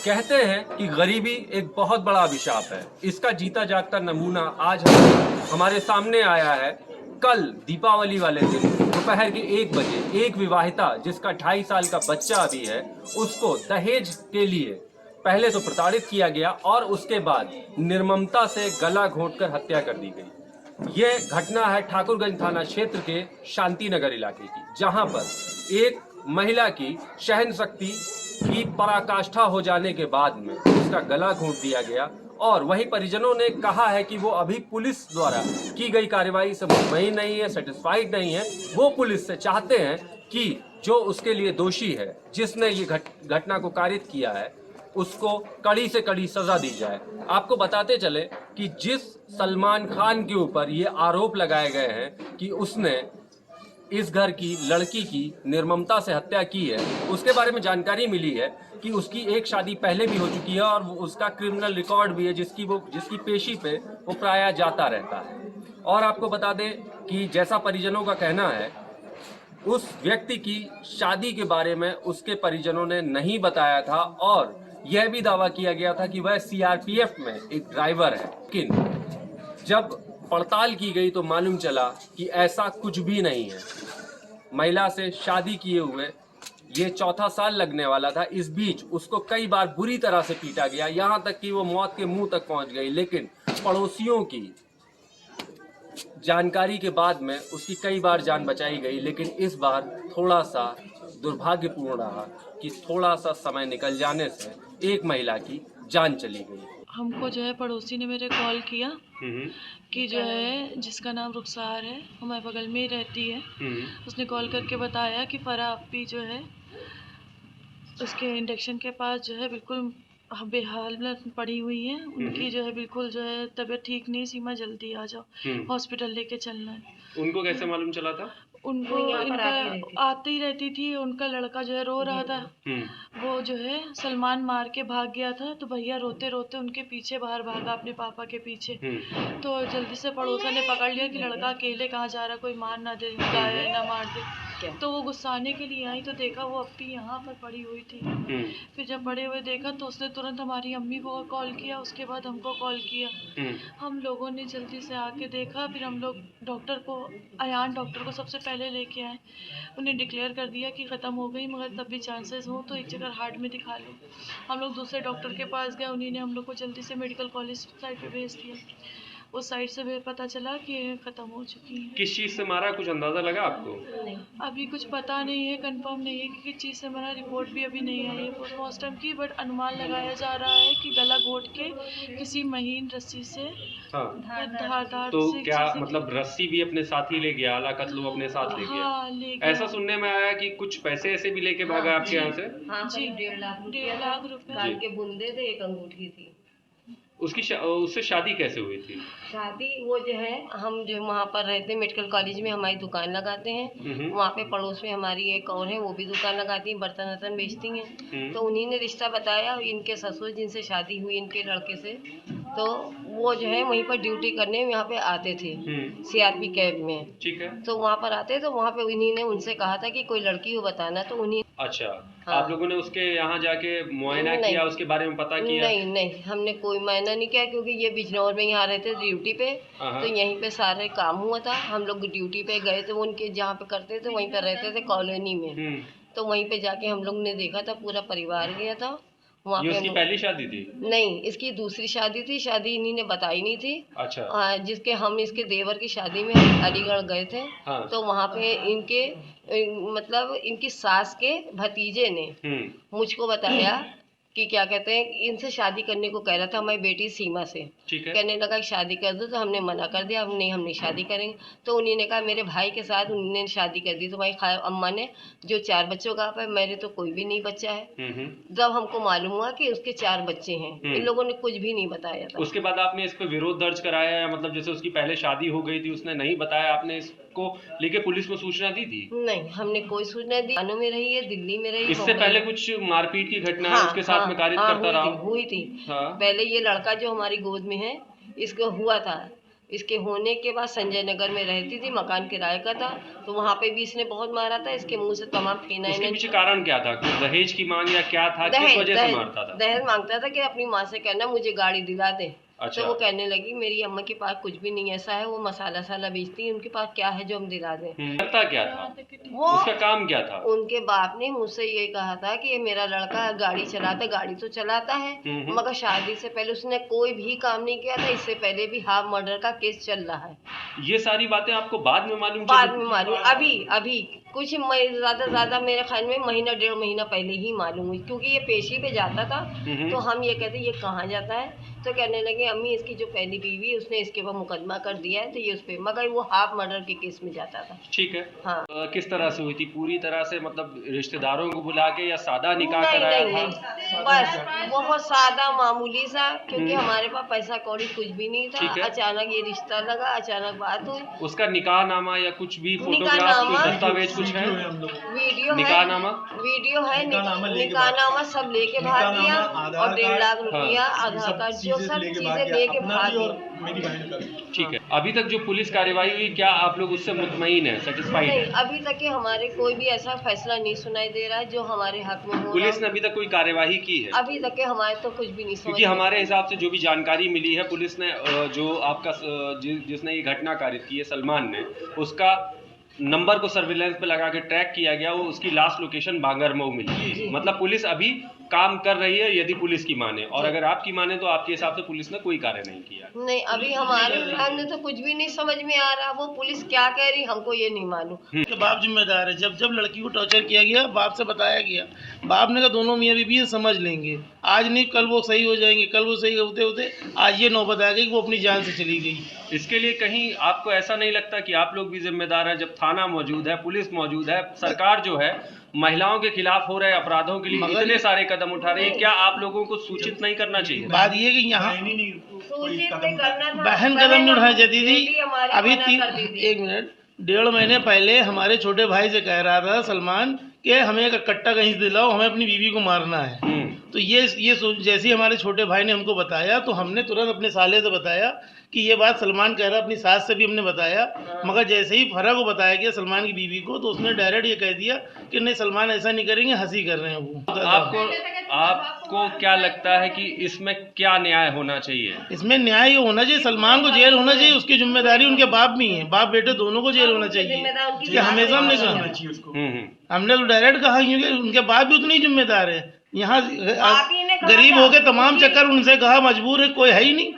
कहते हैं कि गरीबी एक बहुत बड़ा अभिशाप है। इसका जीता जागता नमूना आज हमारे सामने आया है। कल दीपावली वाले दिन दोपहर के 1 बजे एक विवाहिता जिसका 2.5 साल का बच्चा अभी है, उसको दहेज के लिए पहले तो प्रताड़ित किया गया और उसके बाद निर्ममता से गला घोंटकर हत्या कर दी गई। ये घटना है ठाकुरगंज थाना क्षेत्र के शांति नगर इलाके की, जहां पर एक महिला की सहन शक्ति की पराकाष्ठा हो जाने के बाद में उसका गला घोंट दिया गया। और वही परिजनों ने कहा है कि वो अभी पुलिस द्वारा की गई कार्रवाई से मुतमईन नहीं है, सेटिस्फाइड नहीं है। वो पुलिस से चाहते हैं कि जो उसके लिए दोषी है, जिसने ये घटना को कारित किया है, उसको कड़ी से कड़ी सजा दी जाए। आपको बताते चले कि जिस सलमान खान के ऊपर ये आरोप लगाए गए हैं कि उसने इस घर की लड़की की निर्ममता से हत्या की है, उसके बारे में जानकारी मिली है कि उसकी एक शादी पहले भी हो चुकी है और उसका क्रिमिनल रिकॉर्ड भी है, जिसकी पेशी पे वो प्रायः जाता रहता है। और आपको बता दें कि जैसा परिजनों का कहना है, उस व्यक्ति की शादी के बारे में उसके परिजनों ने नहीं बताया था और यह भी दावा किया गया था कि वह सीआरपीएफ में एक ड्राइवर है। लेकिन जब पड़ताल की गई तो मालूम चला कि ऐसा कुछ भी नहीं है। महिला से शादी किए हुए ये 4था साल लगने वाला था। इस बीच उसको कई बार बुरी तरह से पीटा गया, यहाँ तक कि वो मौत के मुंह तक पहुंच गई। लेकिन पड़ोसियों की जानकारी के बाद में उसकी कई बार जान बचाई गई। लेकिन इस बार थोड़ा सा दुर्भाग्यपूर्ण रहा कि थोड़ा सा समय निकल जाने से एक महिला की जान चली गई। हमको जो है पड़ोसी ने मेरे कॉल किया कि जो है जिसका नाम रुखसार है, हमारे बगल में ही रहती है, उसने कॉल करके बताया कि फराह अपी जो है उसके इंडक्शन के पास जो है बिल्कुल बेहाल में पड़ी हुई है। उनकी जो है बिल्कुल जो है तबीयत ठीक नहीं, सीमा जल्दी आ जाओ, हॉस्पिटल लेके चलना है। उनको कैसे मालूम चला था? उनको इनका आती रहती थी, उनका लड़का जो है रो रहा था, वो जो है सलमान मार के भाग गया था, तो भैया रोते रोते उनके पीछे बाहर भागा, अपने पापा के पीछे। तो जल्दी से पड़ोसन ने पकड़ लिया कि लड़का अकेले कहाँ जा रहा, कोई मार ना दे, ना मार दे। तो वो गुस्साने के लिए आई तो देखा वो अपी यहाँ पर पड़ी हुई थी। फिर जब बड़े हुए देखा तो उसने तुरंत हमारी अम्मी को कॉल किया, उसके बाद हमको कॉल किया। हम लोगों ने जल्दी से आके देखा, फिर हम लोग डॉक्टर को, अयान डॉक्टर को सबसे पहले लेके आए। उन्हें डिक्लेयर कर दिया कि ख़त्म हो गई, मगर तब भी चांसेस हो तो एक जगह हार्ट में दिखा लो। हम लोग दूसरे डॉक्टर के पास गए, उन्हीं ने हम लोग को जल्दी से मेडिकल कॉलेज साइड पे भेज दिया। उस साइड से भी पता चला कि ख़त्म हो चुकी है। किस चीज से मारा, कुछ अंदाजा लगा आपको? नहीं, अभी कुछ पता नहीं है, कंफर्म नहीं है कि किस चीज़ से मारा। रिपोर्ट भी अभी नहीं आई है पोस्टमार्टम की, बट अनुमान लगाया जा रहा है कि गला घोट के किसी महीन रस्सी से, धारदार तो से क्या मतलब रस्सी भी अपने साथ ही ले गया, आला कत्ल वो अपने साथ ले गया? हाँ, ले गया। ऐसा सुनने में आया कि कुछ पैसे ऐसे भी लेके भागा आपके यहाँ से? हाँ, जी, 1.5 लाख रुपए। कान के बूंदे थे, एक अंगूठी थी। उससे शादी कैसे हुई थी? शादी वो जो है, हम जो वहाँ पर रहते हैं मेडिकल कॉलेज में, हमारी दुकान लगाते हैं। वहाँ पे पड़ोस में हमारी एक और है, वो भी दुकान लगाती है, बर्तन वर्तन बेचती हैं। तो उन्हीं ने रिश्ता बताया, इनके ससुर जिनसे शादी हुई इनके लड़के से, तो वो जो है वहीं पर ड्यूटी करने यहाँ पे आते थे सीआरपी कैब में। ठीक है। तो वहाँ पर आते, तो वहाँ पे उन्हीं ने उनसे कहा था कि कोई लड़की हो बताना, तो उन्हीं। अच्छा, हाँ। आप लोगों ने उसके यहाँ जाके मुआयना किया, उसके बारे में पता किया? नहीं, हमने कोई मुआयना नहीं किया, क्योंकि ये बिजनौर में यहाँ रहते थे ड्यूटी पे, तो यहीं पे सारे काम हुआ था। हम लोग ड्यूटी पे गए थे, उनके जहाँ पे करते थे वहीं पे रहते थे कॉलोनी में। तो वहीं पे जाके हम लोग ने देखा था, पूरा परिवार गया था वहाँ पे। उसकी पहली शादी थी? नहीं, इसकी दूसरी शादी थी। शादी इन्हीं ने बताई नहीं थी। अच्छा। जिसके हम इसके देवर की शादी में हम अलीगढ़ गए थे। हाँ। तो वहाँ पे इनके मतलब इनकी सास के भतीजे ने मुझको बताया कि क्या कहते हैं, इनसे शादी करने को कह रहा था हमारी बेटी सीमा से। ठीक है। कहने लगा कि शादी कर दो, तो हमने मना कर दिया, हम नहीं शादी करेंगे। तो उन्हीं ने कहा, मेरे भाई के साथ उन्होंने शादी कर दी। तो भाई अम्मा ने जो 4 बच्चों का है, मेरे तो कोई भी नहीं बच्चा है। जब हमको मालूम हुआ कि उसके 4 बच्चे हैं, इन लोगों ने कुछ भी नहीं बताया था। उसके बाद आपने इस पे विरोध दर्ज कराया, या मतलब जैसे उसकी पहले शादी हो गई थी, उसने नहीं बताया, आपने इसको लेके पुलिस में सूचना दी थी? नहीं, हमने कोई सूचना दी। थानों में रही है, दिल्ली में रही। इससे पहले कुछ मारपीट की घटना है उसके साथ में कारित करता रहा? हुई थी। पहले ये लड़का जो हमारी गोद में है, इसको हुआ था, इसके होने के बाद संजय नगर में रहती थी, मकान किराए का था, तो वहाँ पे भी इसने बहुत मारा था। इसके मुंह से तमाम उसके फिनाइल पीछे कारण क्या था? कुछ दहेज की मांग या क्या था? किस वजह से मारता था? दहेज मांगता था कि अपनी माँ से कहना मुझे गाड़ी दिला दे। अच्छा। तो वो कहने लगी मेरी अम्मा के पास कुछ भी नहीं ऐसा है, वो मसाला साला बेचती है, उनके पास क्या है जो हम दिला दें। करता क्या था? वो उसका काम क्या था? उनके बाप ने मुझसे ये कहा था कि ये मेरा लड़का गाड़ी चलाता, गाड़ी तो चलाता है, मगर शादी से पहले उसने कोई भी काम नहीं किया था। इससे पहले भी हाफ मर्डर का केस चल रहा है। ये सारी बातें आपको बाद में मालूम बाद चली? में मालूम, अभी कुछ ज्यादा मेरे ख्याल में महीना 1.5 महीना पहले ही मालूम हुई, क्योंकि ये पेशी पे जाता था। तो हम ये कहते ये कहाँ जाता है, तो कहने लगे अम्मी इसकी जो पहली बीवी उसने इसके ऊपर मुकदमा कर दिया है, तो ये उस पे, मगर वो हाफ मर्डर के केस में जाता था। ठीक है। हाँ। किस तरह से हुई थी? पूरी तरह से मतलब रिश्तेदारों को बुला के या सादा निकाह नहीं कराया नहीं था? नहीं, बस बहुत सादा मामूली सा, क्योंकि हमारे पास पैसा कौड़ी कुछ भी नहीं ठीक था। है। अचानक ये रिश्ता लगा, अचानक बात हुई। उसका निकाह नामा या कुछ भी फोटोग्राफ, निकाहनामा, कोई दस्तावेज कुछ है? वीडियो है, निकाहनामा? वीडियो है, निकाहनामा सब लेके भाग गया, और 1.5 लाख रुपया, आधार कार्ड, जो सब चीजें लेके भाग गया। ठीक है। अभी तक जो पुलिस कार्यवाही हुई, क्या आप लोग उससे मुतमईन है, सेटिस्फाइड नहीं, है? अभी तक के हमारे कोई भी ऐसा फैसला नहीं सुनाई दे रहा है जो हमारे हक में हो पुलिस रहा ने अभी तक कोई कार्यवाही की है? अभी तक के हमारे तो कुछ भी नहीं समझ क्योंकि हमारे हिसाब से जो भी जानकारी मिली है, पुलिस ने जो आपका जिसने ये घटना कारित की है सलमान ने, उसका नंबर को सर्विलांस पे लगा के ट्रैक किया गया, वो उसकी लास्ट लोकेशन बांगरमऊ मिली। मतलब पुलिस अभी काम कर रही है, यदि पुलिस की माने, और अगर आपकी माने तो आपके हिसाब से पुलिस ने कोई कार्य नहीं किया। नहीं, अभी हमारे सामने तो कुछ भी नहीं समझ में आ रहा, वो पुलिस क्या कह रही हमको ये नहीं मालूम। के बाप जिम्मेदार है। जब जब लड़की को टॉर्चर किया गया, बाप से बताया गया, बाप ने कहा दोनों मियाँ बीवी ये समझ लेंगे, आज नहीं कल वो सही हो जाएंगे, कल वो सही होते होते आज ये नौबत आ गई कि वो अपनी जान से चली गई। इसके लिए कहीं आपको ऐसा नहीं लगता कि आप लोग भी जिम्मेदार हैं? जब थाना मौजूद है, पुलिस मौजूद है, सरकार जो है महिलाओं के खिलाफ हो रहे अपराधों के लिए इतने सारे कदम उठा रही है, क्या आप लोगों को सूचित नहीं करना चाहिए? बात ये कि यहाँ सूचित नहीं करना था, बहन कदम नहीं उठानी चाहती थी। बेटी हमारी अभी मना कर दी थी। 1 मिनट, 1.5 महीने पहले हमारे छोटे भाई से कह रहा था सलमान कि हमें एक कट्टा कहीं से दिलाओ, हमें अपनी बीवी को मारना है। तो ये जैसे ही हमारे छोटे भाई ने हमको बताया, तो हमने तुरंत अपने साले से बताया कि ये बात सलमान कह रहा। अपनी सास से भी हमने बताया, मगर जैसे ही फरा को बताया गया सलमान की बीवी को, तो उसने डायरेक्ट ये कह दिया कि नहीं सलमान ऐसा नहीं करेंगे, हंसी कर रहे हैं वो। आपको क्या लगता है कि इसमें क्या न्याय होना चाहिए? इसमें न्याय ये होना चाहिए, सलमान को जेल होना चाहिए, उसकी जिम्मेदारी उनके बाप भी है, बाप बेटे दोनों को जेल होना चाहिए। कि हमेशा हमने कहा, हमने तो डायरेक्ट कहा, क्योंकि उनके बाप भी उतने ही जिम्मेदार है। यहाँ गरीब हो के तमाम चक्कर उनसे कहा, मजबूर है, कोई है ही नहीं।